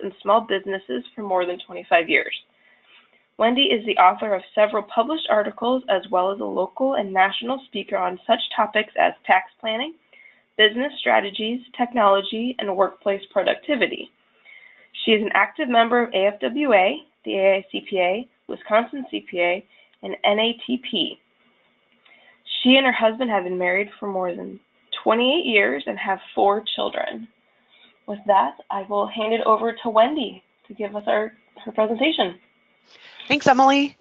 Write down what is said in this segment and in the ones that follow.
in small businesses for more than 25 years. Wendy is the author of several published articles as well as a local and national speaker on such topics as tax planning, business strategies, technology, and workplace productivity. She is an active member of AFWA, the AICPA, Wisconsin CPA, and NATP. She and her husband have been married for more than 28 years and have 4 children. With that, I will hand it over to Wendy to give us her presentation. Thanks, Emily.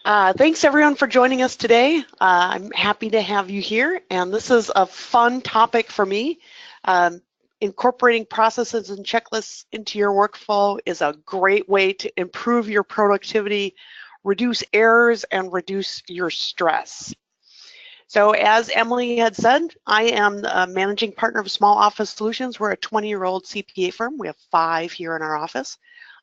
Thanks everyone for joining us today. I'm happy to have you here, and this is a fun topic for me. Incorporating processes and checklists into your workflow is a great way to improve your productivity, reduce errors, and reduce your stress. So as Emily had said, I am the managing partner of Small Office Solutions. We're a 20-year-old CPA firm. We have 5 here in our office.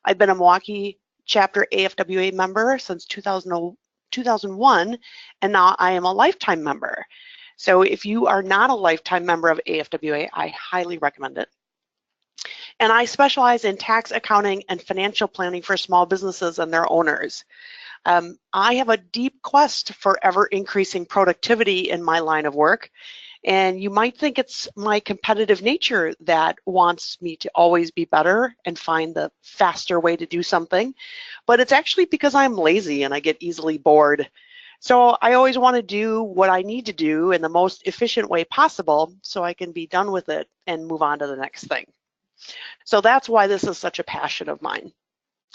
I've been a Milwaukee chapter AFWA member since 2001, and now I am a lifetime member. So if you are not a lifetime member of AFWA, I highly recommend it. And I specialize in tax, accounting, and financial planning for small businesses and their owners. I have a deep quest for ever increasing productivity in my line of work. And you might think it's my competitive nature that wants me to always be better and find the faster way to do something, but it's actually because I'm lazy and I get easily bored. So I always want to do what I need to do in the most efficient way possible so I can be done with it and move on to the next thing. So that's why this is such a passion of mine.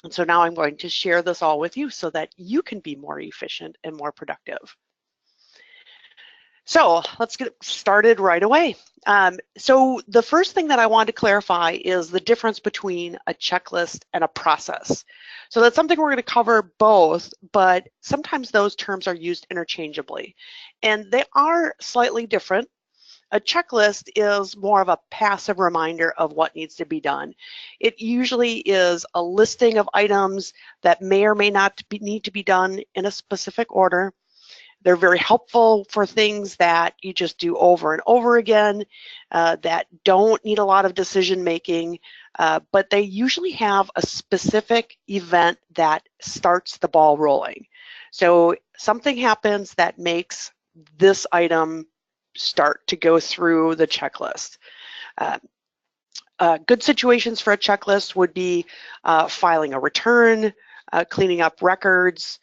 And so now I'm going to share this all with you so that you can be more efficient and more productive. So let's get started right away. So the first thing that I want to clarify is the difference between a checklist and a process. So that's something we're going to cover both, but sometimes those terms are used interchangeably, and they are slightly different. A checklist is more of a passive reminder of what needs to be done. It usually is a listing of items that may or may not need to be done in a specific order. They're very helpful for things that you just do over and over again, that don't need a lot of decision making, but they usually have a specific event that starts the ball rolling. So something happens that makes this item start to go through the checklist. Good situations for a checklist would be filing a return, cleaning up records,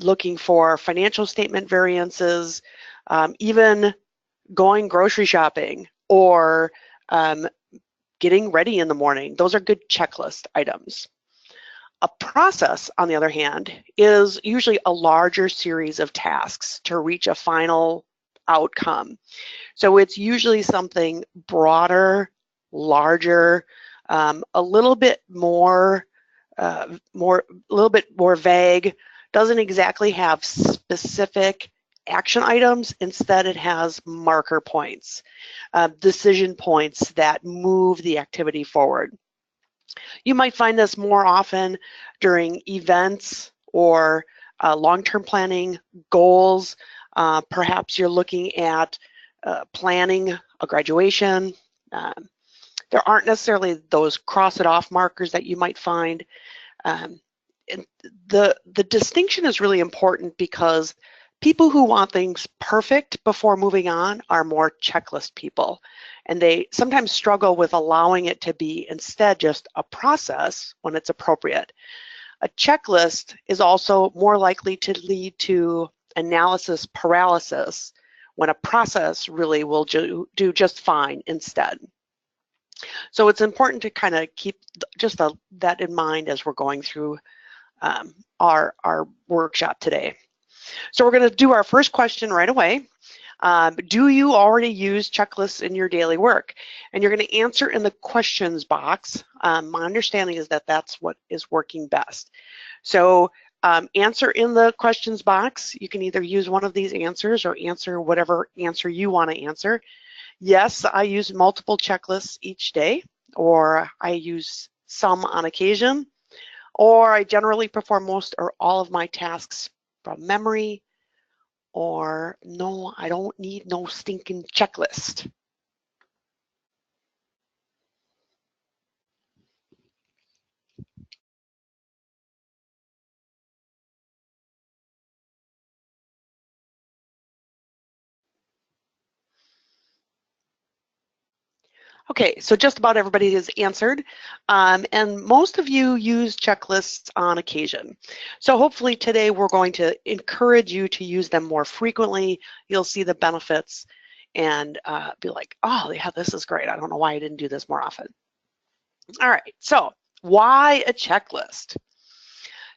looking for financial statement variances, even going grocery shopping or getting ready in the morning. Those are good checklist items. A process, on the other hand, is usually a larger series of tasks to reach a final outcome. So it's usually something broader, larger, a little bit more vague, doesn't exactly have specific action items. Instead, it has marker points, decision points that move the activity forward. You might find this more often during events or long-term planning, goals. Perhaps you're looking at planning a graduation. There aren't necessarily those cross it off markers that you might find. The distinction is really important because people who want things perfect before moving on are more checklist people, and they sometimes struggle with allowing it to be instead just a process when it's appropriate. A checklist is also more likely to lead to analysis paralysis when a process really will do just fine instead. So it's important to kind of keep just that in mind as we're going through our workshop today. So we're going to do our first question right away. Do you already use checklists in your daily work? And you're going to answer in the questions box. My understanding is that that's what is working best. So answer in the questions box. You can either use one of these answers or answer whatever answer you want to answer. Yes, I use multiple checklists each day, or I use some on occasion, or I generally perform most or all of my tasks from memory, or no, I don't need no stinking checklist. Okay, so just about everybody has answered, and most of you use checklists on occasion. So hopefully today we're going to encourage you to use them more frequently. You'll see the benefits and be like, oh yeah, this is great. I don't know why I didn't do this more often. All right, so why a checklist?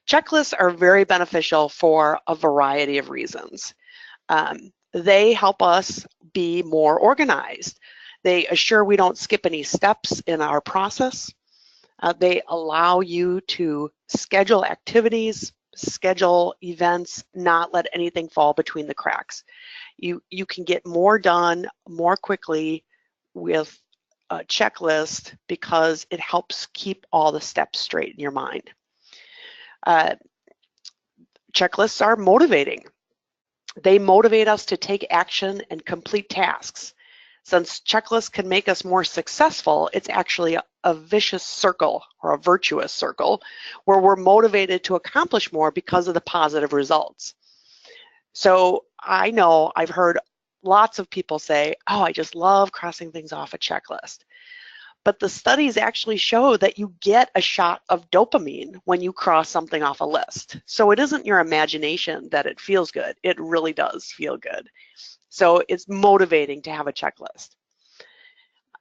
Checklists are very beneficial for a variety of reasons. They help us be more organized. They assure we don't skip any steps in our process. They allow you to schedule activities, schedule events, not let anything fall between the cracks. You can get more done more quickly with a checklist because it helps keep all the steps straight in your mind. Checklists are motivating. They motivate us to take action and complete tasks. Since checklists can make us more successful, it's actually a vicious circle or a virtuous circle where we're motivated to accomplish more because of the positive results. So I know I've heard lots of people say, oh, I just love crossing things off a checklist. But the studies actually show that you get a shot of dopamine when you cross something off a list. So it isn't your imagination that it feels good. It really does feel good. So it's motivating to have a checklist.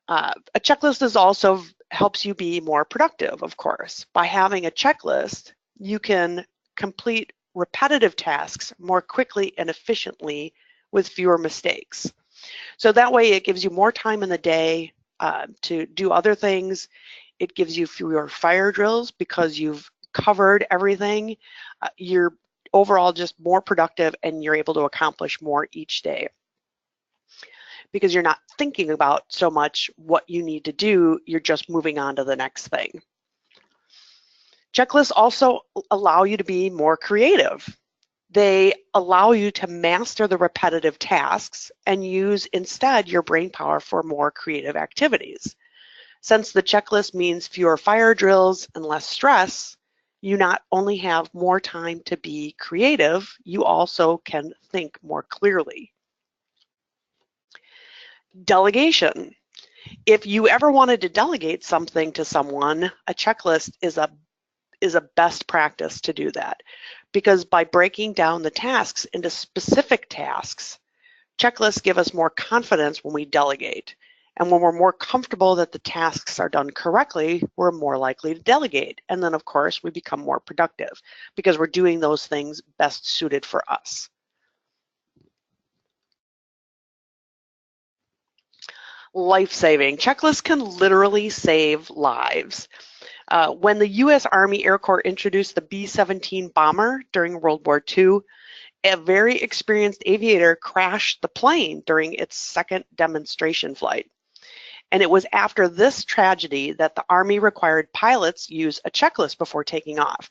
A checklist is also helps you be more productive, of course. By having a checklist, you can complete repetitive tasks more quickly and efficiently with fewer mistakes. So that way it gives you more time in the day to do other things. It gives you fewer fire drills because you've covered everything. You're overall just more productive and you're able to accomplish more each day because you're not thinking about so much what you need to do, you're just moving on to the next thing. Checklists also allow you to be more creative. They allow you to master the repetitive tasks and use instead your brain power for more creative activities. Since the checklist means fewer fire drills and less stress, you not only have more time to be creative, you also can think more clearly. Delegation. If you ever wanted to delegate something to someone, a checklist is a best practice to do that, because by breaking down the tasks into specific tasks, checklists give us more confidence when we delegate. And when we're more comfortable that the tasks are done correctly, we're more likely to delegate. And then, of course, we become more productive because we're doing those things best suited for us. Life-saving. Checklists can literally save lives. When the U.S. Army Air Corps introduced the B-17 bomber during World War II, a very experienced aviator crashed the plane during its second demonstration flight. And it was after this tragedy that the Army required pilots use a checklist before taking off.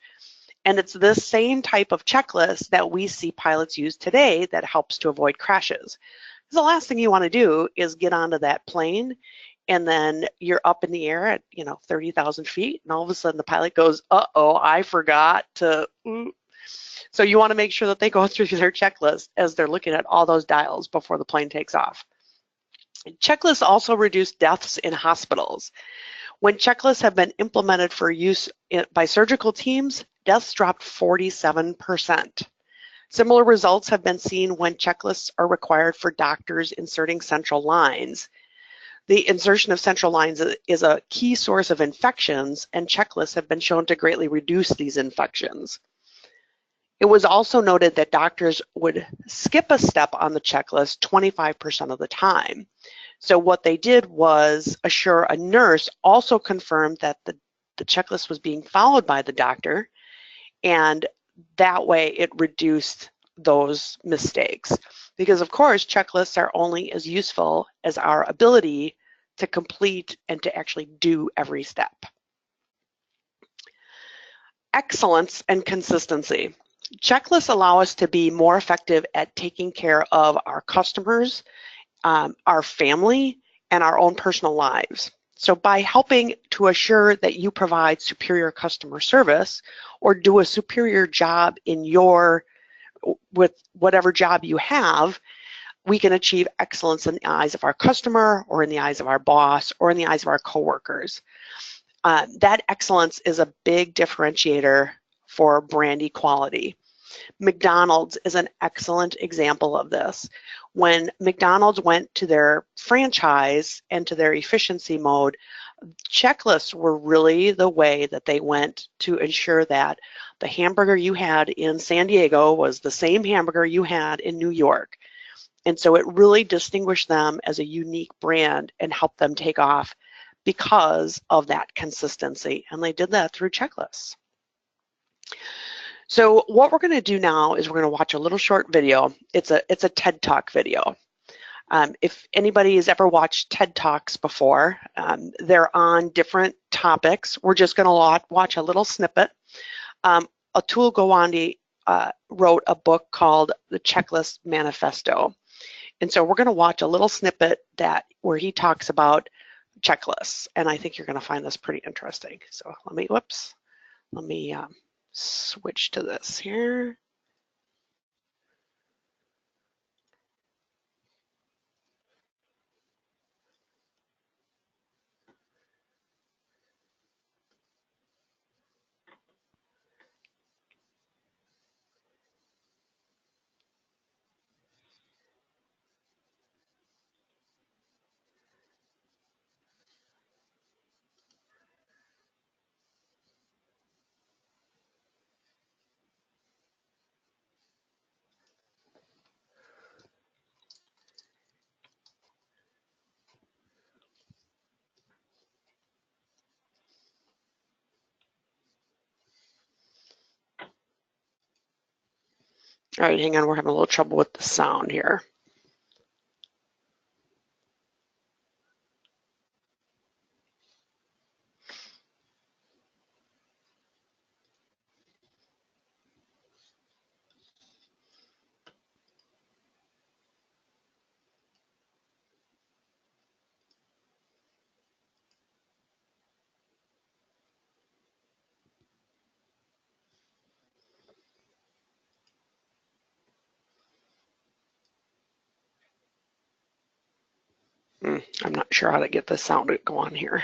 And it's this same type of checklist that we see pilots use today that helps to avoid crashes. The last thing you want to do is get onto that plane and then you're up in the air at 30,000 feet and all of a sudden the pilot goes, uh-oh, I forgot to. So you want to make sure that they go through their checklist as they're looking at all those dials before the plane takes off. Checklists also reduce deaths in hospitals. When checklists have been implemented for use by surgical teams, deaths dropped 47%. Similar results have been seen when checklists are required for doctors inserting central lines. The insertion of central lines is a key source of infections, and checklists have been shown to greatly reduce these infections. It was also noted that doctors would skip a step on the checklist 25% of the time. So what they did was assure a nurse also confirmed that the checklist was being followed by the doctor, and that way it reduced those mistakes. Because of course, checklists are only as useful as our ability to complete and to actually do every step. Excellence and consistency. Checklists allow us to be more effective at taking care of our customers, our family, and our own personal lives. So by helping to assure that you provide superior customer service or do a superior job in with whatever job you have, we can achieve excellence in the eyes of our customer, or in the eyes of our boss, or in the eyes of our coworkers. That excellence is a big differentiator for brand equality. McDonald's is an excellent example of this. When McDonald's went to their franchise and to their efficiency mode, checklists were really the way that they went to ensure that the hamburger you had in San Diego was the same hamburger you had in New York. And so it really distinguished them as a unique brand and helped them take off because of that consistency. And they did that through checklists. So what we're going to do now is we're going to watch a little short video. It's a TED Talk video. If anybody has ever watched TED Talks before, they're on different topics. We're just going to watch a little snippet. Atul Gawande wrote a book called The Checklist Manifesto. And so we're going to watch a little snippet where he talks about checklists. And I think you're going to find this pretty interesting. So let me switch to this here. All right, hang on, we're having a little trouble with the sound here. I'm not sure how to get the sound to go on here.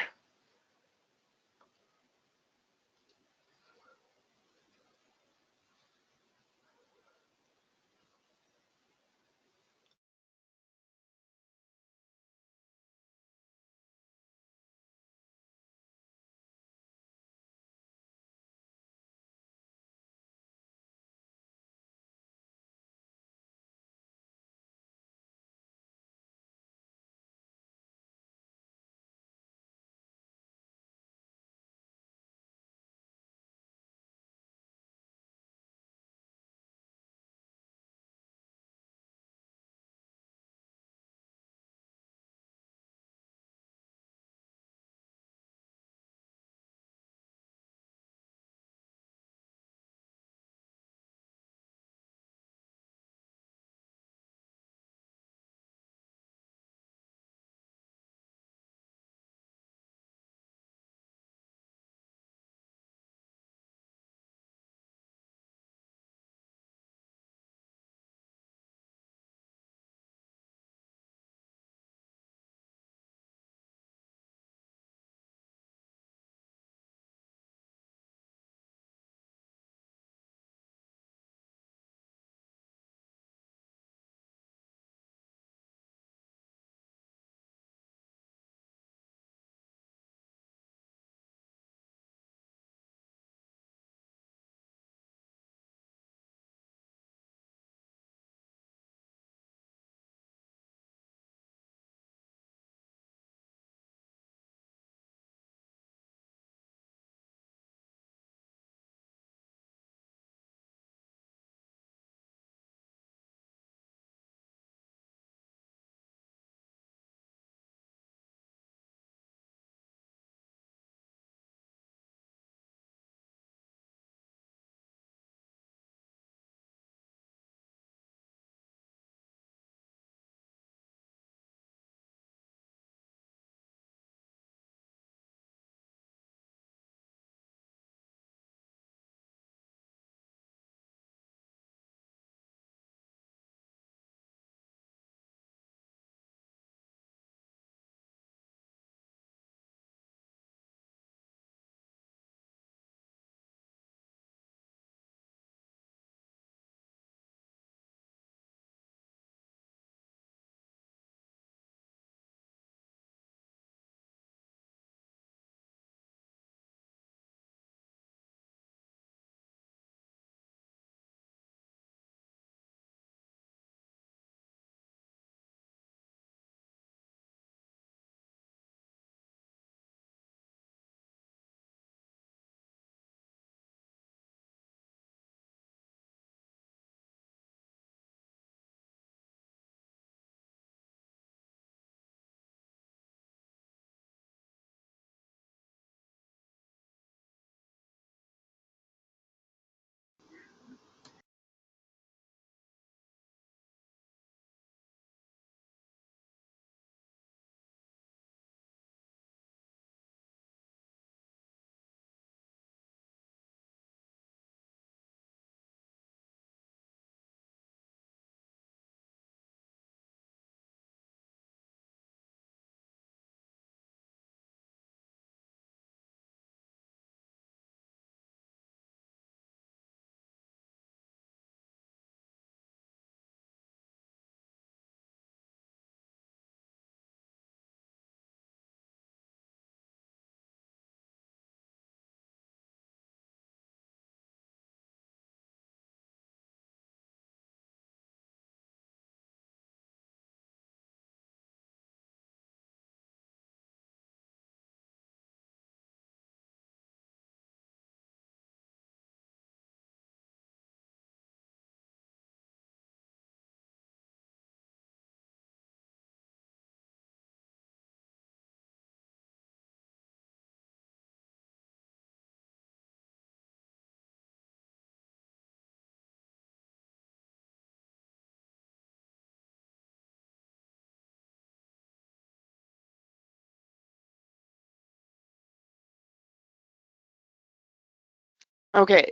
Okay,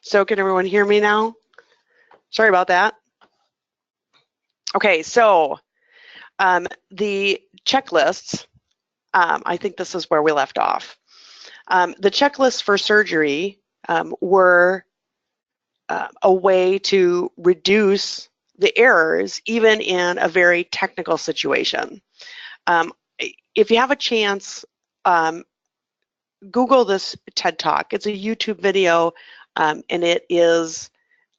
so can everyone hear me now? Sorry about that. Okay, so the checklists, I think this is where we left off. The checklists for surgery were a way to reduce the errors even in a very technical situation. If you have a chance, Google this TED Talk. It's a YouTube video, and it is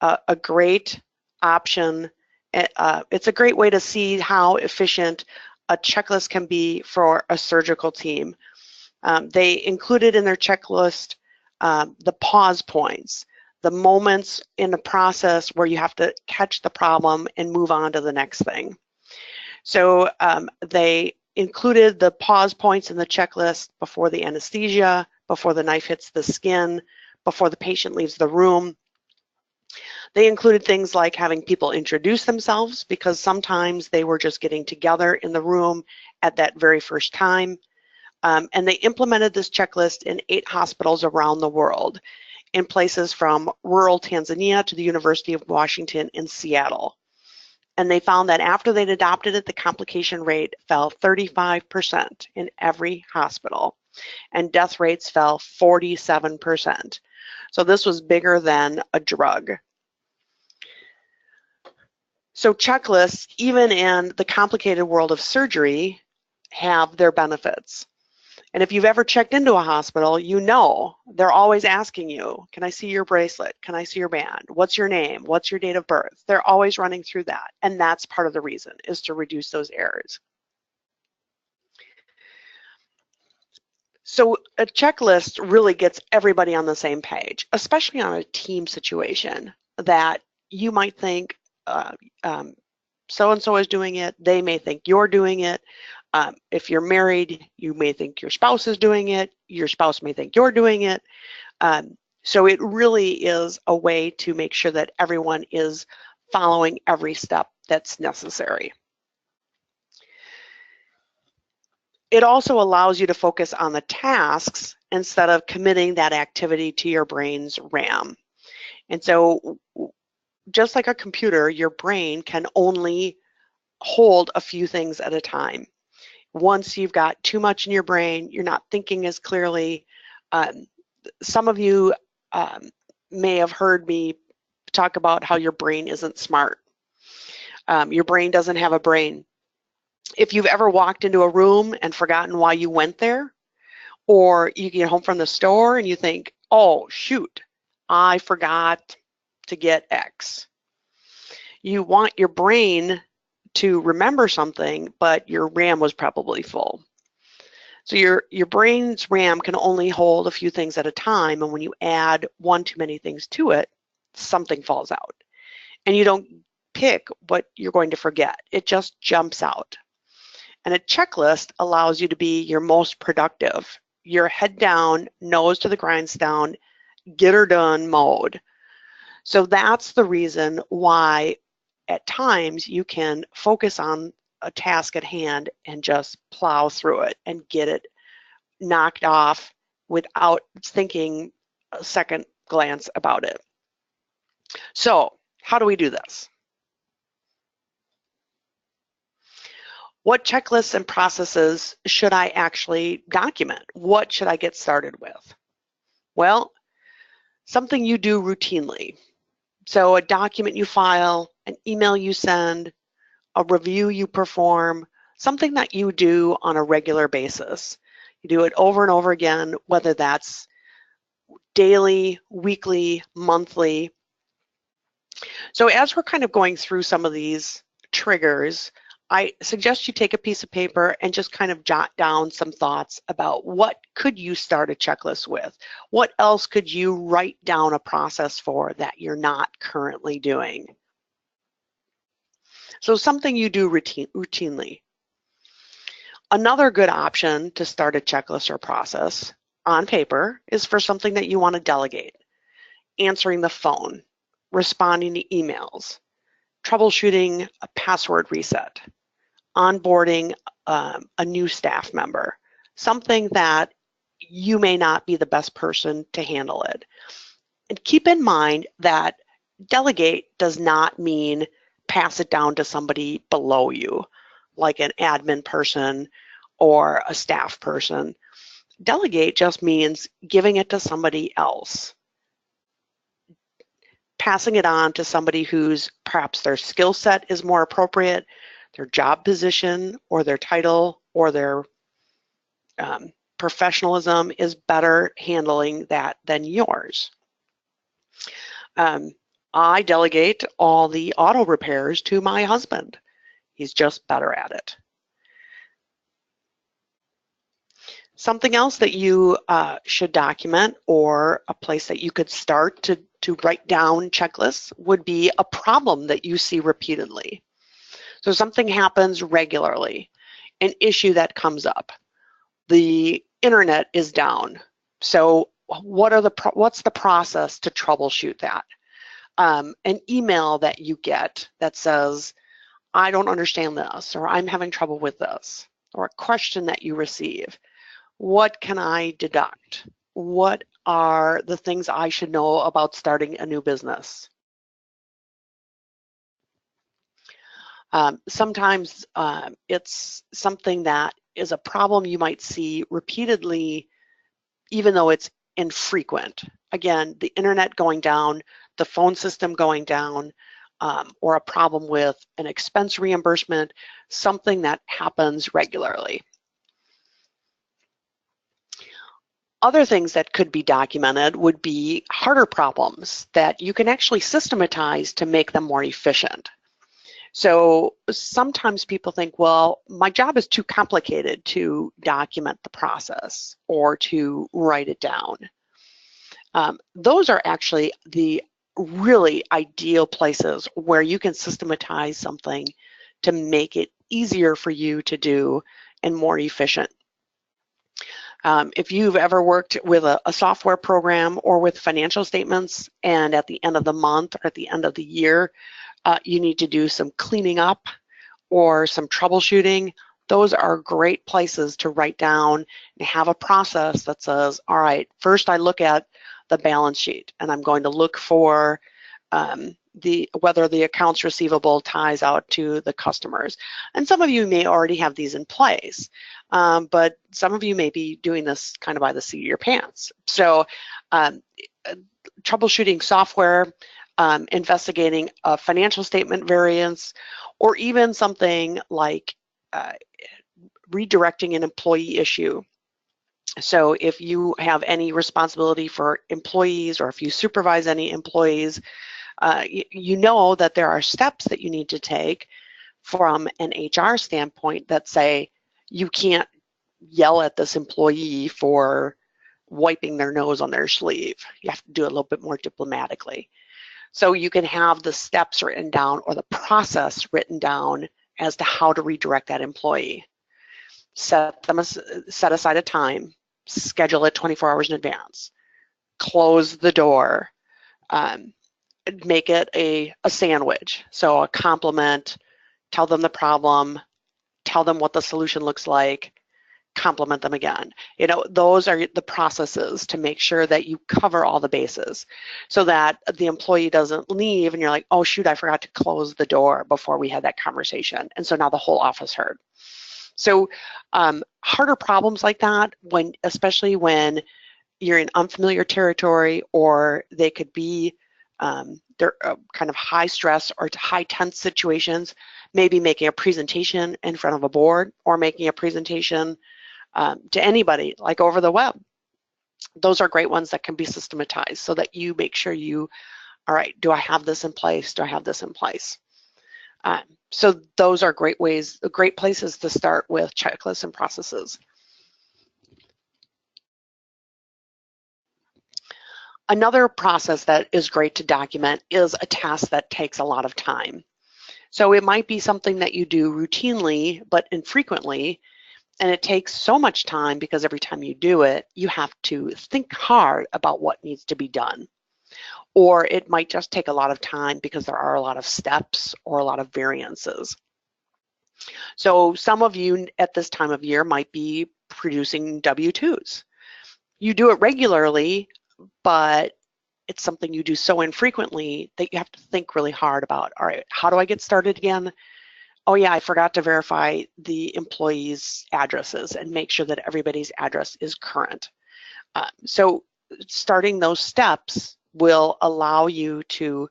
a great option. It's a great way to see how efficient a checklist can be for a surgical team. They included in their checklist the pause points, the moments in the process where you have to catch the problem and move on to the next thing. So they included the pause points in the checklist before the anesthesia, before the knife hits the skin, before the patient leaves the room. They included things like having people introduce themselves, because sometimes they were just getting together in the room at that very first time. And they implemented this checklist in 8 hospitals around the world, in places from rural Tanzania to the University of Washington in Seattle. And they found that after they'd adopted it, the complication rate fell 35% in every hospital, and death rates fell 47%. So this was bigger than a drug. So checklists, even in the complicated world of surgery, have their benefits. And if you've ever checked into a hospital, you know they're always asking you, can I see your bracelet? Can I see your band? What's your name? What's your date of birth? They're always running through that. And that's part of the reason, is to reduce those errors. So a checklist really gets everybody on the same page, especially on a team situation that you might think so-and-so is doing it. They may think you're doing it. If you're married, you may think your spouse is doing it. Your spouse may think you're doing it. So it really is a way to make sure that everyone is following every step that's necessary. It also allows you to focus on the tasks instead of committing that activity to your brain's RAM. And so just like a computer, your brain can only hold a few things at a time. Once you've got too much in your brain, you're not thinking as clearly. Some of you may have heard me talk about how your brain isn't smart. Your brain doesn't have a brain. If you've ever walked into a room and forgotten why you went there, or you get home from the store and you think, oh, shoot, I forgot to get X. You want your brain to remember something, but your RAM was probably full. So your brain's RAM can only hold a few things at a time, and when you add one too many things to it, something falls out. And you don't pick what you're going to forget. It just jumps out. And a checklist allows you to be your most productive. Your head down, nose to the grindstone, get her done mode. So that's the reason why at times you can focus on a task at hand and just plow through it and get it knocked off without thinking a second glance about it. So how do we do this? What checklists and processes should I actually document? What should I get started with? Well, something you do routinely. So a document you file, an email you send, a review you perform, something that you do on a regular basis. You do it over and over again, whether that's daily, weekly, monthly. So as we're kind of going through some of these triggers, I suggest you take a piece of paper and just kind of jot down some thoughts about what could you start a checklist with? What else could you write down a process for that you're not currently doing? So something you do routinely. Another good option to start a checklist or process on paper is for something that you want to delegate. Answering the phone, responding to emails, troubleshooting a password reset, onboarding a new staff member, something that you may not be the best person to handle it. And keep in mind that delegate does not mean pass it down to somebody below you, like an admin person or a staff person. Delegate just means giving it to somebody else, passing it on to somebody who's perhaps their skill set is more appropriate, their job position or their title or their professionalism is better handling that than yours. I delegate all the auto repairs to my husband. He's just better at it. Something else that you should document, or a place that you could start to write down checklists, would be a problem that you see repeatedly. So something happens regularly, an issue that comes up. The internet is down. So what's the process to troubleshoot that? An email that you get that says, I don't understand this, or I'm having trouble with this, or a question that you receive. What can I deduct? What are the things I should know about starting a new business? Sometimes it's something that is a problem you might see repeatedly, even though it's infrequent. Again, the internet going down, the phone system going down, or a problem with an expense reimbursement, something that happens regularly. Other things that could be documented would be harder problems that you can actually systematize to make them more efficient. So sometimes people think, well, my job is too complicated to document the process or to write it down. Those are actually the really ideal places where you can systematize something to make it easier for you to do and more efficient. If you've ever worked with a software program or with financial statements, and at the end of the month or at the end of the year, you need to do some cleaning up or some troubleshooting, those are great places to write down and have a process that says, all right, first I look at the balance sheet and I'm going to look for whether the accounts receivable ties out to the customers. And some of you may already have these in place, but some of you may be doing this kind of by the seat of your pants. So troubleshooting software, investigating a financial statement variance, or even something like redirecting an employee issue. So if you have any responsibility for employees, or if you supervise any employees, you know that there are steps that you need to take from an HR standpoint that say you can't yell at this employee for wiping their nose on their sleeve. You have to do it a little bit more diplomatically. So you can have the steps written down or the process written down as to how to redirect that employee. Set aside a time, schedule it 24 hours in advance, close the door, make it a sandwich. So a compliment, tell them the problem, tell them what the solution looks like, compliment them again. You know, those are the processes to make sure that you cover all the bases so that the employee doesn't leave and you're like, oh shoot, I forgot to close the door before we had that conversation. And so now the whole office heard. So harder problems like that, especially when you're in unfamiliar territory, or they could be they're kind of high stress or high tense situations, maybe making a presentation in front of a board or making a presentation to anybody like over the web. Those are great ones that can be systematized so that you make sure all right, do I have this in place? Do I have this in place? So those are great places to start with checklists and processes. Another process that is great to document is a task that takes a lot of time. So it might be something that you do routinely but infrequently, and it takes so much time because every time you do it, you have to think hard about what needs to be done. Or it might just take a lot of time because there are a lot of steps or a lot of variances. So some of you at this time of year might be producing W-2s. You do it regularly, but it's something you do so infrequently that you have to think really hard about, all right, how do I get started again? Oh yeah, I forgot to verify the employees' addresses and make sure that everybody's address is current. So starting those steps will allow you to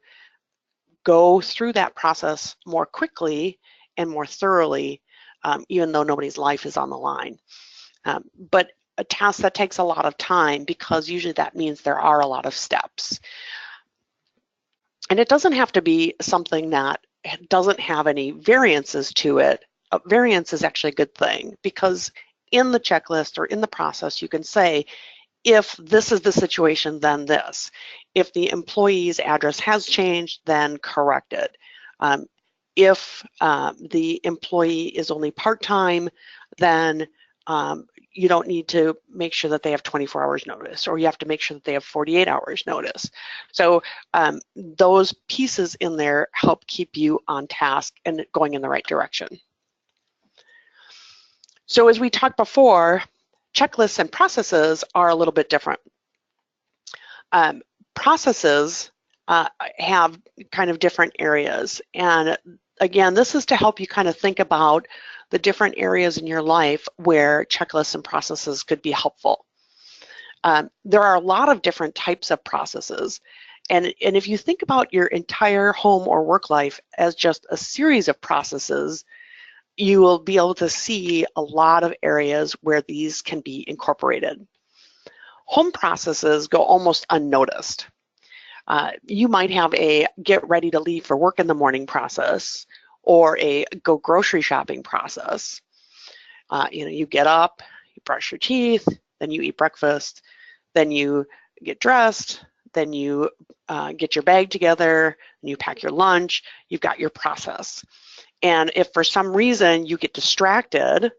go through that process more quickly and more thoroughly, even though nobody's life is on the line. But a task that takes a lot of time, because usually that means there are a lot of steps. And it doesn't have to be something that doesn't have any variances to it. Variance is actually a good thing, because in the checklist or in the process, you can say, if this is the situation, then this. If the employee's address has changed, then correct it. If the employee is only part-time, then you don't need to make sure that they have 24 hours notice, or you have to make sure that they have 48 hours notice. So those pieces in there help keep you on task and going in the right direction. So as we talked before, checklists and processes are a little bit different. Processes have kind of different areas. And again, this is to help you kind of think about the different areas in your life where checklists and processes could be helpful. There are a lot of different types of processes. And if you think about your entire home or work life as just a series of processes, you will be able to see a lot of areas where these can be incorporated. Home processes go almost unnoticed. You might have a get ready to leave for work in the morning process, or a go grocery shopping process. You get up, you brush your teeth, then you eat breakfast, then you get dressed, then you get your bag together, and you pack your lunch. You've got your process. And if for some reason you get distracted, if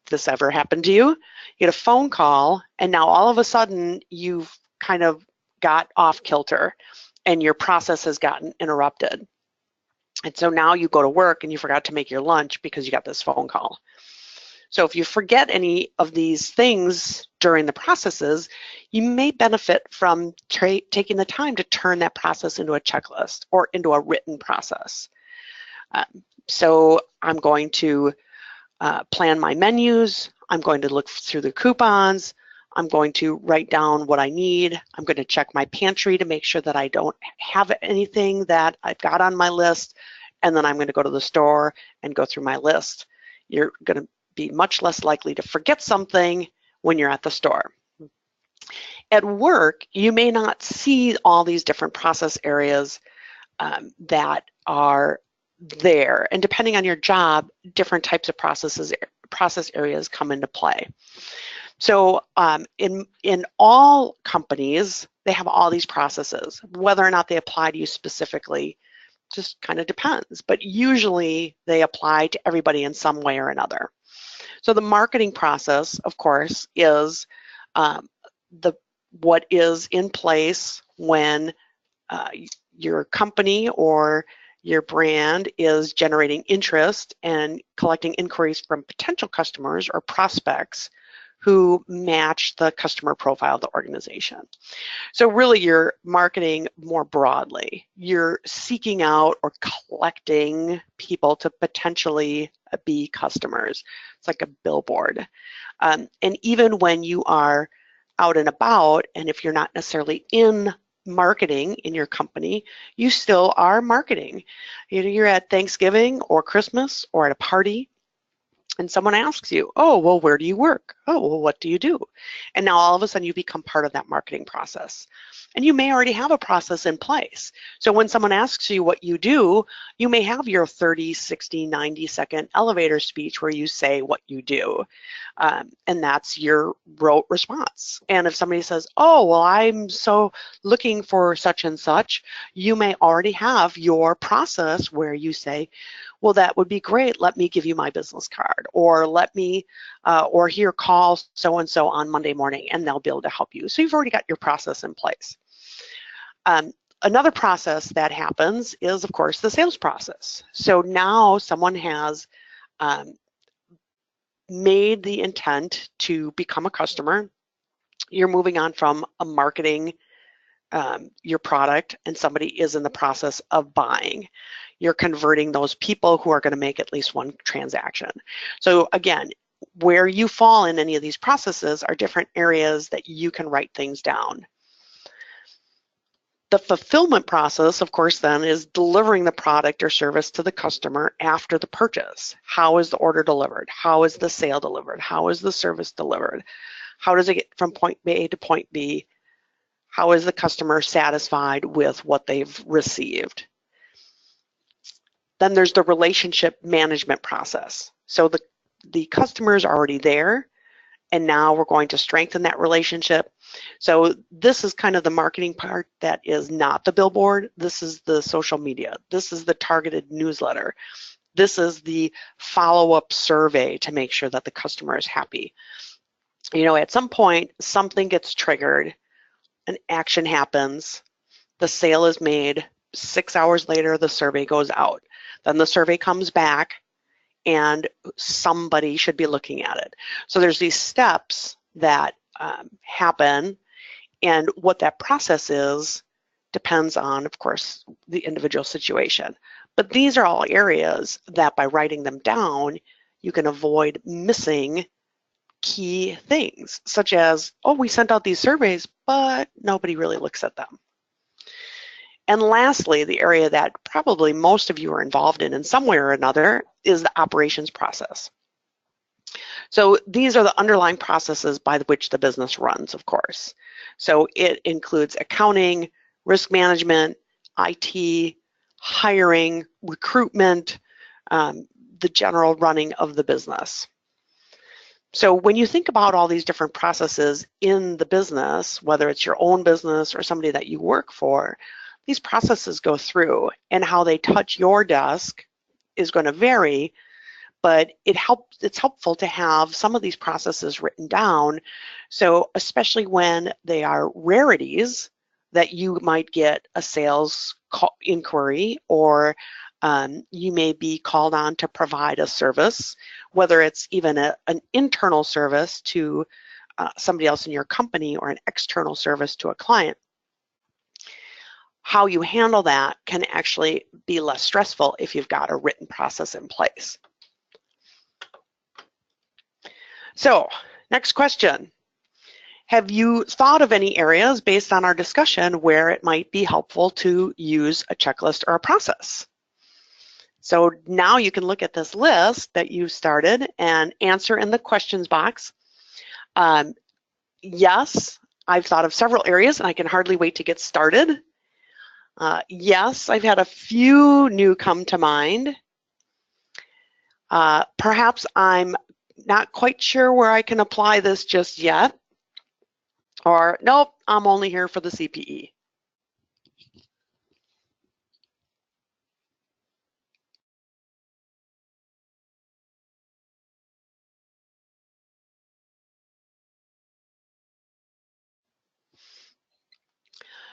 this ever happened to you, you get a phone call, and now all of a sudden you've kind of got off kilter and your process has gotten interrupted. And so now you go to work and you forgot to make your lunch because you got this phone call. So if you forget any of these things during the processes, you may benefit from taking the time to turn that process into a checklist or into a written process. So I'm going to plan my menus. I'm going to look through the coupons. I'm going to write down what I need. I'm going to check my pantry to make sure that I don't have anything that I've got on my list. And then I'm going to go to the store and go through my list. You're going to be much less likely to forget something when you're at the store. At work, you may not see all these different process areas that are there. And depending on your job, different types of process areas come into play. So in all companies, they have all these processes. Whether or not they apply to you specifically just kind of depends, but usually they apply to everybody in some way or another. So the marketing process, of course, is what is in place when your company or your brand is generating interest and collecting inquiries from potential customers or prospects who match the customer profile of the organization. So really you're marketing more broadly. You're seeking out or collecting people to potentially be customers. It's like a billboard. And even when you are out and about, and if you're not necessarily in marketing in your company, you still are marketing. You're at Thanksgiving or Christmas or at a party, and someone asks you, oh, well, where do you work? Oh, well, what do you do? And now all of a sudden you become part of that marketing process. And you may already have a process in place. So when someone asks you what you do, you may have your 30, 60, 90-second elevator speech where you say what you do. And that's your rote response. And if somebody says, oh, well, I'm so looking for such and such, you may already have your process where you say, well, that would be great. Let me give you my business card, or let me, or here, call so-and-so on Monday morning, and they'll be able to help you. So you've already got your process in place. Another process that happens is, of course, the sales process. So now someone has made the intent to become a customer. You're moving on from a marketing your product and somebody is in the process of buying. You're converting those people who are going to make at least one transaction. So again, where you fall in any of these processes are different areas that you can write things down. The fulfillment process, of course, then is delivering the product or service to the customer after the purchase. How is the order delivered? How is the sale delivered? How is the service delivered? How does it get from point A to point B? How is the customer satisfied with what they've received? Then there's the relationship management process. So the customer is already there, and now we're going to strengthen that relationship. So this is kind of the marketing part that is not the billboard. This is the social media. This is the targeted newsletter. This is the follow-up survey to make sure that the customer is happy. You know, at some point, something gets triggered, an action happens, the sale is made, 6 hours later, the survey goes out. Then the survey comes back, and somebody should be looking at it. So there's these steps that happen, and what that process is depends on, of course, the individual situation. But these are all areas that by writing them down, you can avoid missing key things, such as, oh, we sent out these surveys, but nobody really looks at them. And lastly, the area that probably most of you are involved in some way or another is the operations process. So these are the underlying processes by which the business runs, of course. So it includes accounting, risk management, IT, hiring, recruitment, the general running of the business. So when you think about all these different processes in the business, whether it's your own business or somebody that you work for, these processes go through, and how they touch your desk is going to vary, but it's helpful to have some of these processes written down. So especially when they are rarities that you might get a sales inquiry, or you may be called on to provide a service, whether it's even an internal service to somebody else in your company or an external service to a client. How you handle that can actually be less stressful if you've got a written process in place. So, next question. Have you thought of any areas based on our discussion where it might be helpful to use a checklist or a process? So now you can look at this list that you started and answer in the questions box. Yes, I've thought of several areas and I can hardly wait to get started. Yes, I've had a few new come to mind. Perhaps I'm not quite sure where I can apply this just yet. Or, nope, I'm only here for the CPE.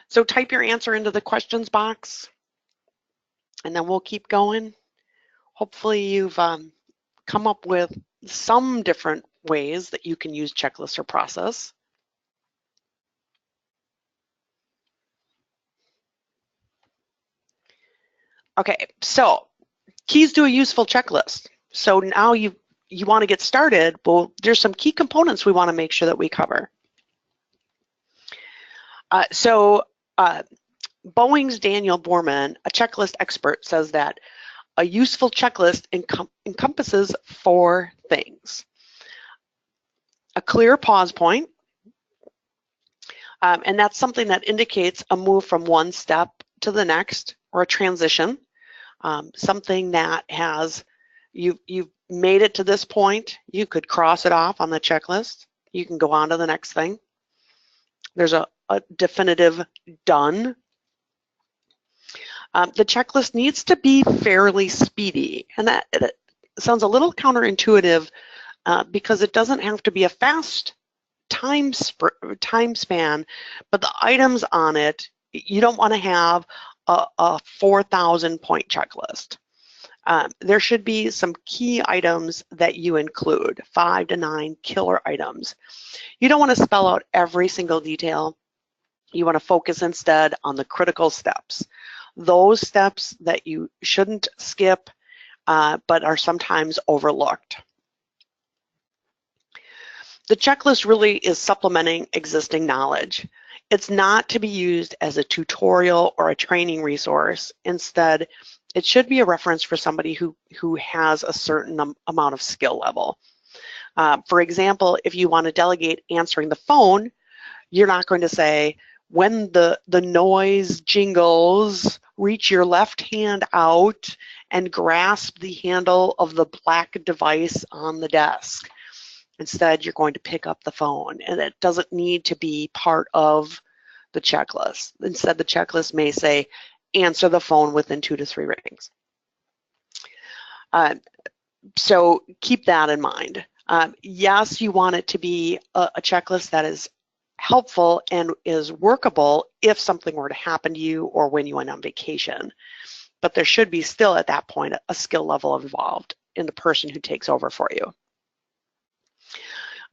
So type your answer into the questions box, and then we'll keep going. Hopefully you've come up with some different ways that you can use checklist or process. Okay, so keys to a useful checklist. So now you want to get started, well, there's some key components we want to make sure that we cover. Boeing's Daniel Borman, a checklist expert, says that a useful checklist encompasses 4 things. A clear pause point, and that's something that indicates a move from one step to the next, or a transition, something that has, you've made it to this point, you could cross it off on the checklist, you can go on to the next thing. There's a definitive done. The checklist needs to be fairly speedy, and that sounds a little counterintuitive because it doesn't have to be a fast time span, but the items on it, you don't want to have a 4,000 point checklist. There should be some key items that you include, 5 to 9 killer items. You don't want to spell out every single detail. You want to focus instead on the critical steps, those steps that you shouldn't skip, but are sometimes overlooked. The checklist really is supplementing existing knowledge. It's not to be used as a tutorial or a training resource. Instead, it should be a reference for somebody who has a certain amount of skill level. For example, if you want to delegate answering the phone, you're not going to say, when the noise jingles, reach your left hand out and grasp the handle of the black device on the desk. Instead, you're going to pick up the phone, and it doesn't need to be part of the checklist. Instead, the checklist may say, answer the phone within 2 to 3 rings. So keep that in mind. Yes, you want it to be a checklist that is helpful and is workable if something were to happen to you or when you went on vacation. But there should be still at that point a skill level involved in the person who takes over for you.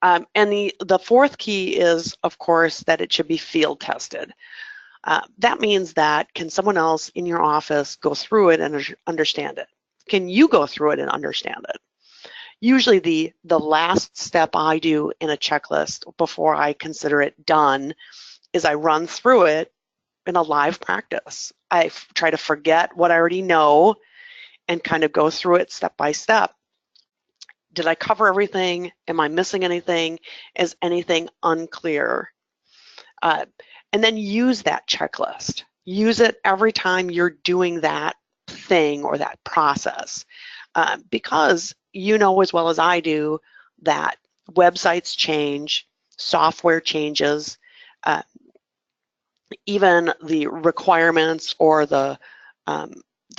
And the fourth key is, of course, that it should be field tested. That means that can someone else in your office go through it and understand it? Can you go through it and understand it? Usually the last step I do in a checklist before I consider it done is I run through it in a live practice. I try to forget what I already know and kind of go through it step by step. Did I cover everything? Am I missing anything? Is anything unclear? And then use that checklist. Use it every time you're doing that thing or that process, because you know as well as I do that websites change, software changes, even the requirements or the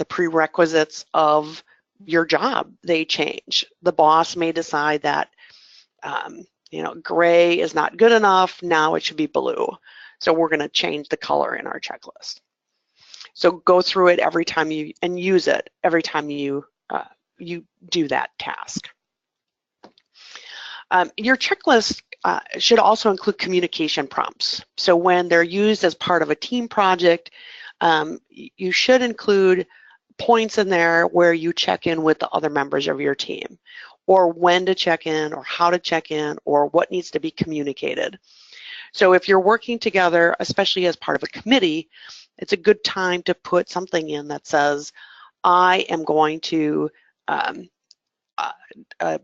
prerequisites of your job, they change. The boss may decide that gray is not good enough, now it should be blue. So we're going to change the color in our checklist. So go through it every time and use it every time you do that task. Your checklist should also include communication prompts. So when they're used as part of a team project, you should include points in there where you check in with the other members of your team, or when to check in, or how to check in, or what needs to be communicated. So if you're working together, especially as part of a committee, it's a good time to put something in that says, I am going to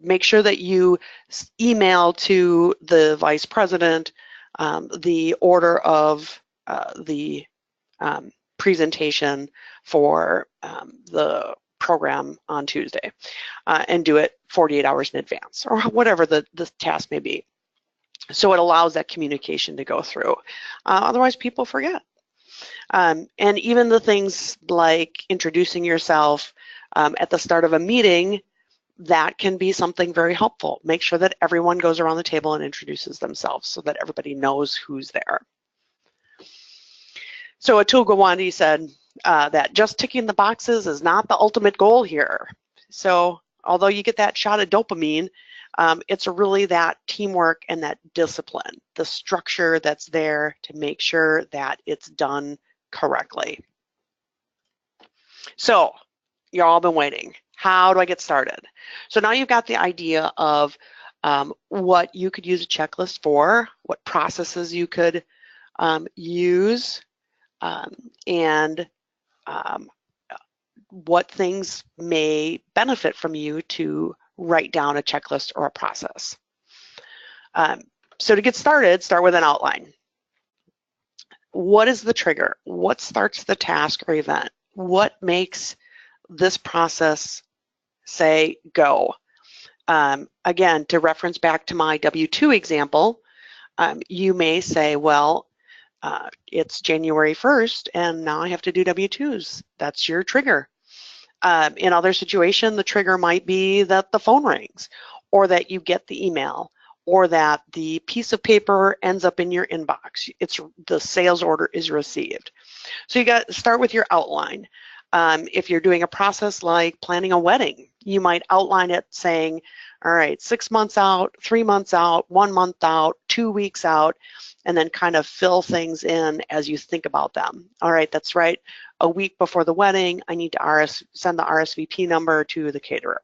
make sure that you email to the vice president the order of the presentation for the program on Tuesday, and do it 48 hours in advance, or whatever the task may be. So it allows that communication to go through. Otherwise, people forget. And even the things like introducing yourself at the start of a meeting, that can be something very helpful. Make sure that everyone goes around the table and introduces themselves so that everybody knows who's there. So Atul Gawande said that just ticking the boxes is not the ultimate goal here. So although you get that shot of dopamine, it's really that teamwork and that discipline, the structure that's there to make sure that it's done correctly. So you've all been waiting. How do I get started? So now you've got the idea of what you could use a checklist for, what processes you could use, and what things may benefit from you to write down a checklist or a process. So to get started, start with an outline. What is the trigger? What starts the task or event? What makes this process say go? Again, to reference back to my W-2 example, you may say, well, it's January 1st and now I have to do W-2s. That's your trigger. In other situation, the trigger might be that the phone rings, or that you get the email, or that the piece of paper ends up in your inbox. The sales order is received. So you got to start with your outline. If you're doing a process like planning a wedding, You might outline it saying, all right, 6 months out, 3 months out, 1 month out, 2 weeks out, and then kind of fill things in as you think about them. All right, that's right. A week before the wedding, I need to send the RSVP number to the caterer.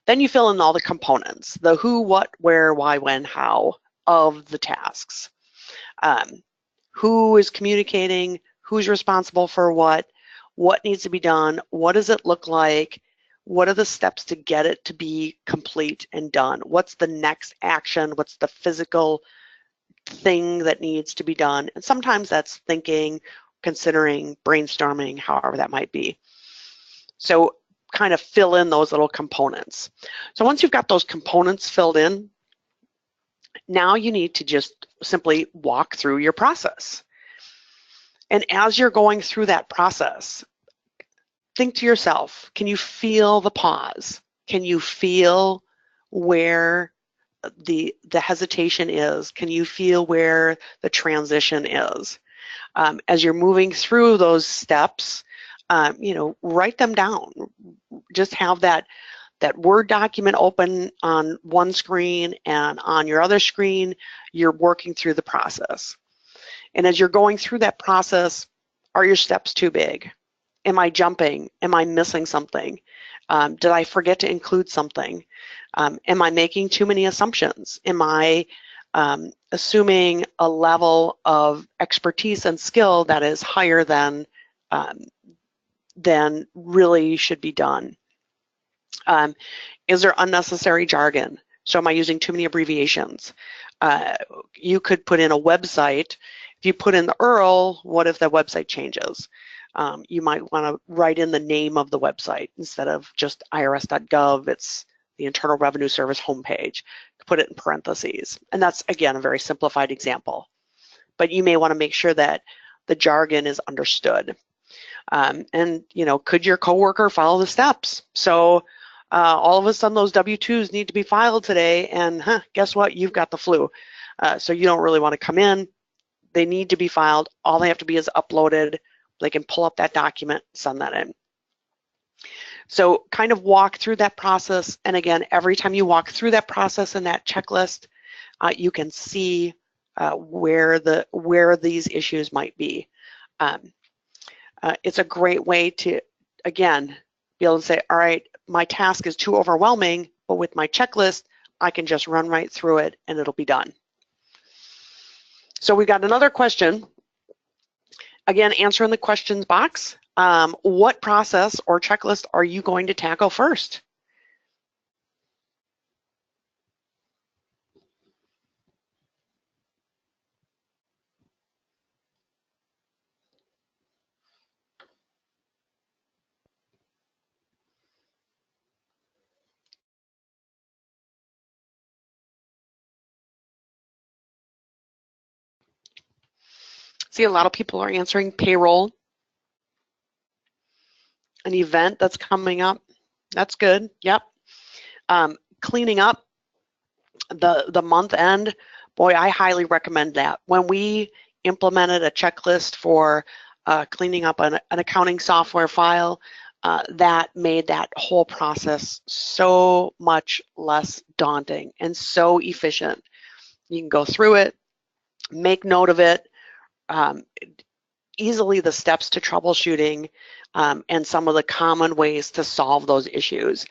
Then you fill in all the components, the who, what, where, why, when, how of the tasks. Who is communicating, who's responsible for what needs to be done, what does it look like, what are the steps to get it to be complete and done, what's the next action, what's the physical thing that needs to be done. And sometimes that's thinking, considering, brainstorming, however that might be. So kind of fill in those little components. So once you've got those components filled in, now you need to just simply walk through your process. And as you're going through that process, think to yourself, can you feel the pause? Can you feel where the hesitation is? Can you feel where the transition is? As you're moving through those steps, write them down. Just have that Word document open on one screen, and on your other screen, you're working through the process. And as you're going through that process, are your steps too big? Am I jumping? Am I missing something? Did I forget to include something? Am I making too many assumptions? Am I assuming a level of expertise and skill that is higher than really should be done? Is there unnecessary jargon? So am I using too many abbreviations? You could put in a website. If you put in the URL, what if the website changes? You might want to write in the name of the website instead of just irs.gov. It's the Internal Revenue Service homepage. Put it in parentheses. And that's, again, a very simplified example. But you may want to make sure that the jargon is understood. And, could your coworker follow the steps? So all of a sudden those W-2s need to be filed today, and guess what? You've got the flu. So you don't really want to come in. They need to be filed. All they have to be is uploaded. They can pull up that document, send that in. So kind of walk through that process. And again, every time you walk through that process and that checklist, you can see where these issues might be. It's a great way to, again, be able to say, all right, my task is too overwhelming, but with my checklist, I can just run right through it and it'll be done. So we got another question. Again, answer in the questions box. What process or checklist are you going to tackle first? See, a lot of people are answering payroll. An event that's coming up. That's good. Yep. Cleaning up the month end. Boy, I highly recommend that. When we implemented a checklist for cleaning up an accounting software file, that made that whole process so much less daunting and so efficient. You can go through it, make note of it, easily the steps to troubleshooting, and some of the common ways to solve those issues.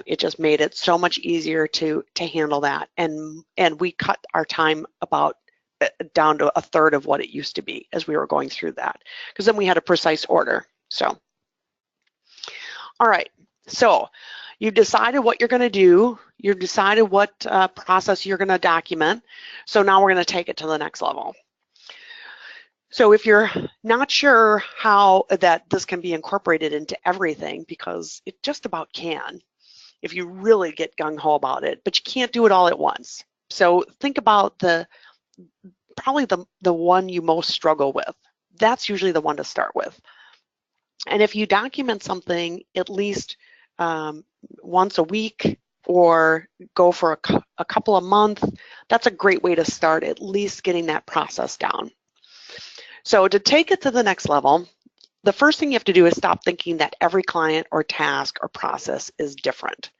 It just made it so much easier to handle that, and we cut our time about down to a third of what it used to be as we were going through that, because then we had a precise order. So, all right, so you've decided what you're going to do. You've decided what process you're going to document. So now we're going to take it to the next level. So if you're not sure how that this can be incorporated into everything, because it just about can, if you really get gung-ho about it, but you can't do it all at once. So think about probably the one you most struggle with. That's usually the one to start with. And if you document something at least once a week or go for a couple of months, that's a great way to start at least getting that process down. So to take it to the next level, the first thing you have to do is stop thinking that every client or task or process is different.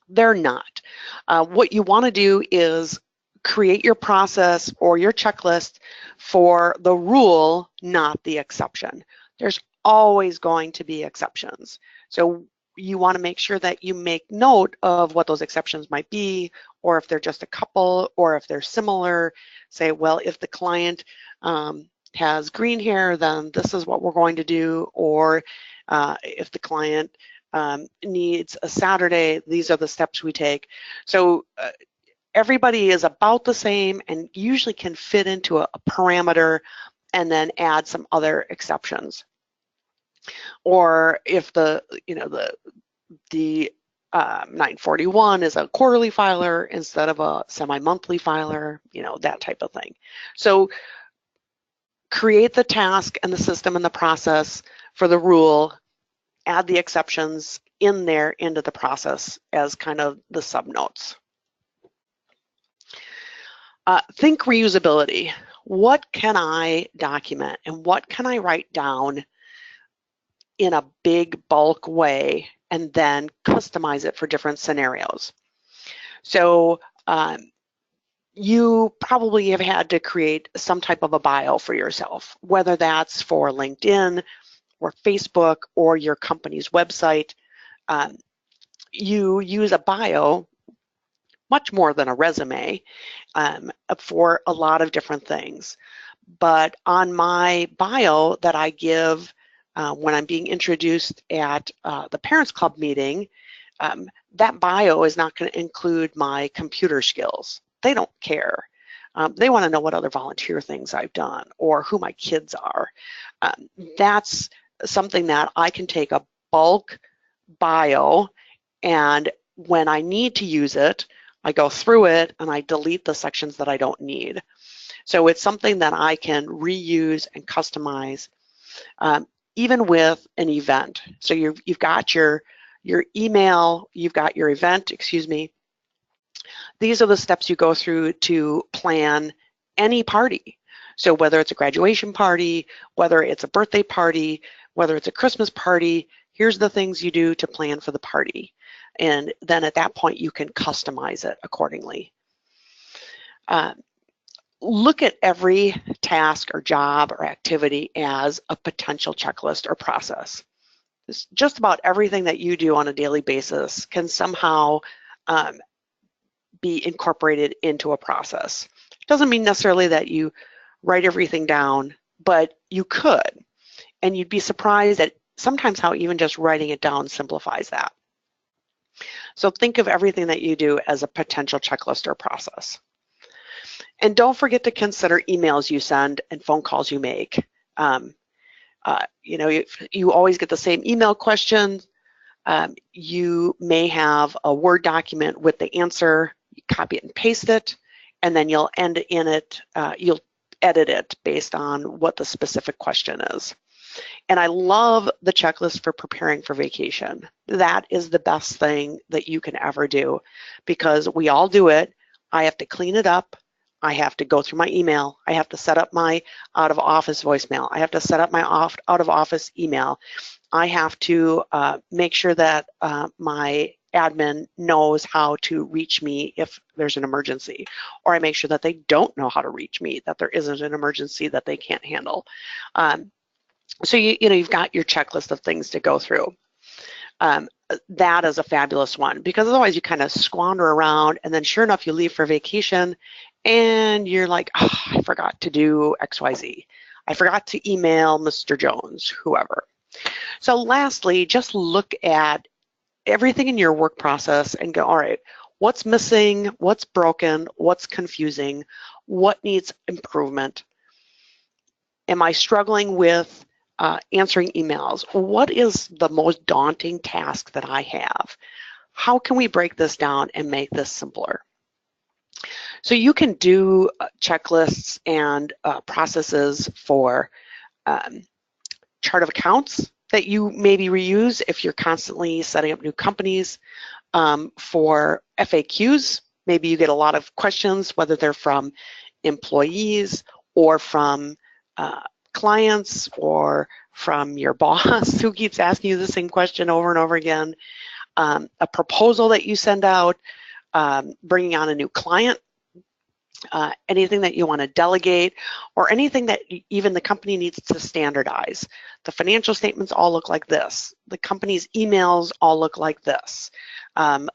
They're not. What you want to do is create your process or your checklist for the rule, not the exception. There's always going to be exceptions. So you want to make sure that you make note of what those exceptions might be, or if they're just a couple, or if they're similar. Say, well, if the client has green hair, then this is what we're going to do, or if the client needs a Saturday, these are the steps we take. So everybody is about the same and usually can fit into a parameter and then add some other exceptions. Or if the 941 is a quarterly filer instead of a semi-monthly filer, that type of thing. So create the task and the system and the process for the rule, add the exceptions in there into the process as kind of the subnotes. Think reusability. What can I document and what can I write down in a big bulk way and then customize it for different scenarios? So you probably have had to create some type of a bio for yourself, whether that's for LinkedIn or Facebook or your company's website. You use a bio much more than a resume for a lot of different things. But on my bio that I give when I'm being introduced at the Parents Club meeting, that bio is not going to include my computer skills. They don't care. They want to know what other volunteer things I've done or who my kids are. That's something that I can take a bulk bio, and when I need to use it, I go through it and I delete the sections that I don't need. So it's something that I can reuse and customize, even with an event. So you've got your email, you've got your event, excuse me. These are the steps you go through to plan any party. So whether it's a graduation party, whether it's a birthday party, whether it's a Christmas party, here's the things you do to plan for the party. And then at that point, you can customize it accordingly. Look at every task or job or activity as a potential checklist or process. Just about everything that you do on a daily basis can somehow be incorporated into a process. Doesn't mean necessarily that you write everything down, but you could. And you'd be surprised at sometimes how even just writing it down simplifies that. So think of everything that you do as a potential checklist or process. And don't forget to consider emails you send and phone calls you make. You always get the same email question. You may have a Word document with the answer. You copy it and paste it, and then you'll end in it. You'll edit it based on what the specific question is. And I love the checklist for preparing for vacation. That is the best thing that you can ever do, because we all do it. I have to clean it up. I have to go through my email. I have to set up my out-of-office voicemail. I have to set up my out-of-office email. I have to make sure that my admin knows how to reach me if there's an emergency, or I make sure that they don't know how to reach me, that there isn't an emergency that they can't handle. So you've got your checklist of things to go through. That is a fabulous one, because otherwise you kind of squander around, and then sure enough you leave for vacation and you're like, oh, I forgot to do XYZ. I forgot to email Mr. Jones, whoever. So lastly, just look at everything in your work process and go, all right, what's missing, what's broken, what's confusing, what needs improvement? Am I struggling with answering emails? What is the most daunting task that I have? How can we break this down and make this simpler? So you can do checklists and processes for chart of accounts that you maybe reuse if you're constantly setting up new companies. For FAQs, maybe you get a lot of questions, whether they're from employees or from clients or from your boss who keeps asking you the same question over and over again, a proposal that you send out, bringing on a new client, anything that you want to delegate, or anything that even the company needs to standardize. The financial statements all look like this. The company's emails all look like this. When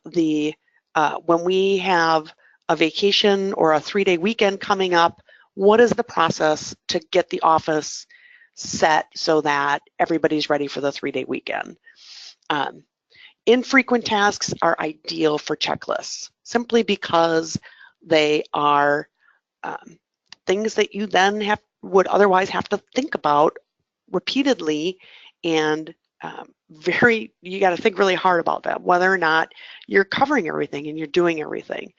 we have a vacation or a 3-day weekend coming up, what is the process to get the office set so that everybody's ready for the 3-day weekend? Infrequent tasks are ideal for checklists, simply because they are things that you then would otherwise have to think about repeatedly, and you got to think really hard about that, whether or not you're covering everything and you're doing everything.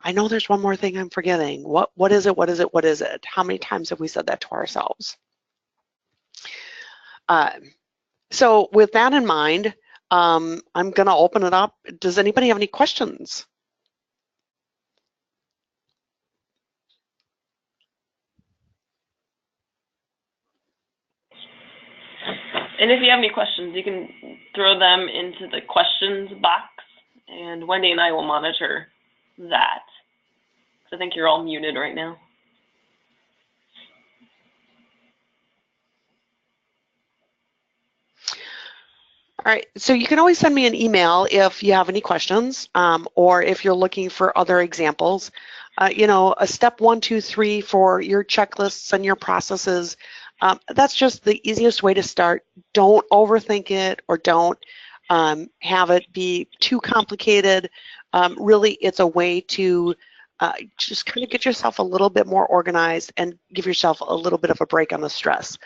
I know there's one more thing I'm forgetting. What is it? What is it? What is it? How many times have we said that to ourselves? So with that in mind, I'm going to open it up. Does anybody have any questions? And if you have any questions, you can throw them into the questions box, and Wendy and I will monitor that. I think you're all muted right now. All right, so you can always send me an email if you have any questions, or if you're looking for other examples. A step 1, 2, 3 for your checklists and your processes. That's just the easiest way to start. Don't overthink it, or don't have it be too complicated. Really, it's a way to just kind of get yourself a little bit more organized and give yourself a little bit of a break on the stress.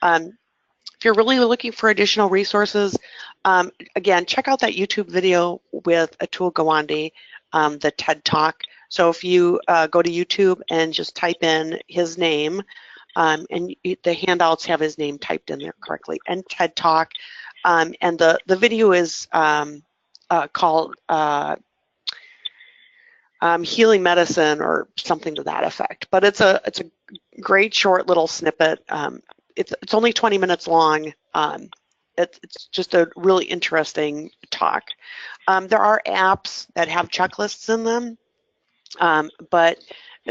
If you're really looking for additional resources, again, check out that YouTube video with Atul Gawande, the TED Talk. So if you go to YouTube and just type in his name, and the handouts have his name typed in there correctly, and TED Talk, and the video is called Healing Medicine or something to that effect. But it's a great short little snippet. It's only 20 minutes long. It's just a really interesting talk. There are apps that have checklists in them, but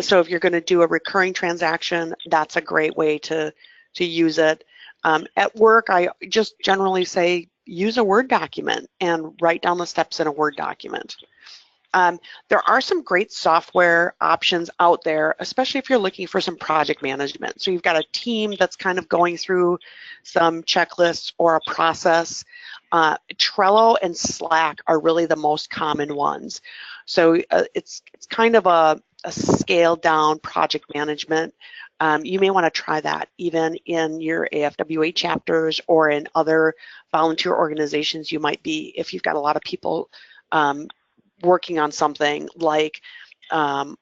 so if you're going to do a recurring transaction, that's a great way to use it. At work, I just generally say use a Word document and write down the steps in a Word document. There are some great software options out there, especially if you're looking for some project management. So you've got a team that's kind of going through some checklists or a process. Trello and Slack are really the most common ones. So it's kind of a scaled down project management. You may want to try that even in your AFWA chapters or in other volunteer organizations you might be, if you've got a lot of people working on something like an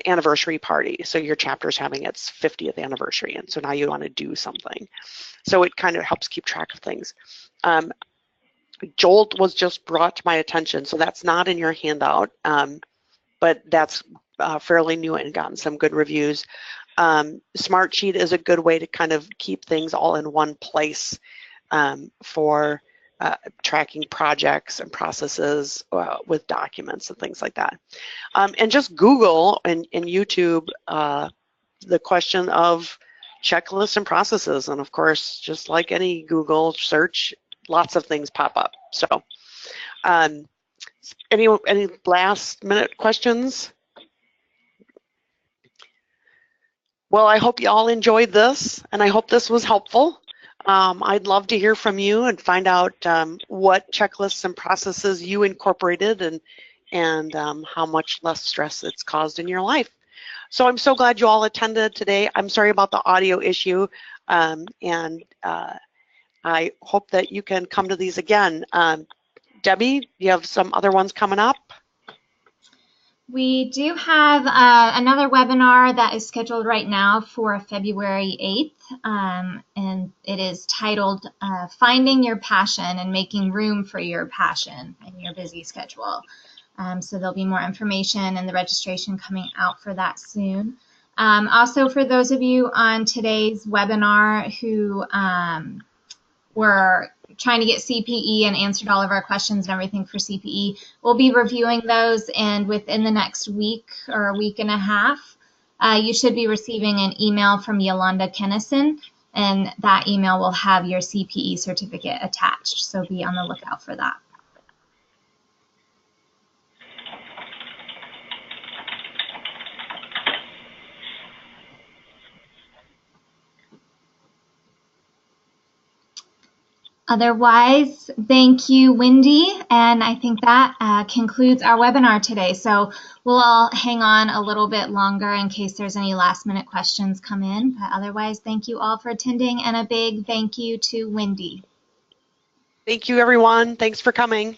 anniversary party. So your chapter's having its 50th anniversary, and so now you want to do something. So it kind of helps keep track of things. Jolt was just brought to my attention, so that's not in your handout, but that's fairly new and gotten some good reviews. Smartsheet is a good way to kind of keep things all in one place for tracking projects and processes with documents and things like that. And just Google and YouTube the question of checklists and processes. And of course, just like any Google search, lots of things pop up. So any last minute questions? Well, I hope you all enjoyed this, and I hope this was helpful. I'd love to hear from you and find out what checklists and processes you incorporated and how much less stress it's caused in your life. So I'm so glad you all attended today. I'm sorry about the audio issue, and I hope that you can come to these again. Debbie, you have some other ones coming up? We do have another webinar that is scheduled right now for February 8th, and it is titled Finding Your Passion and Making Room for Your Passion in Your Busy Schedule. So there'll be more information and the registration coming out for that soon. Also, for those of you on today's webinar who were trying to get CPE and answered all of our questions and everything for CPE, we'll be reviewing those, and within the next week or a week and a half, you should be receiving an email from Yolanda Kennison, and that email will have your CPE certificate attached, so be on the lookout for that. Otherwise, thank you, Wendy, and I think that concludes our webinar today. So we'll all hang on a little bit longer in case there's any last-minute questions come in, but otherwise, thank you all for attending, and a big thank you to Wendy. Thank you, everyone. Thanks for coming.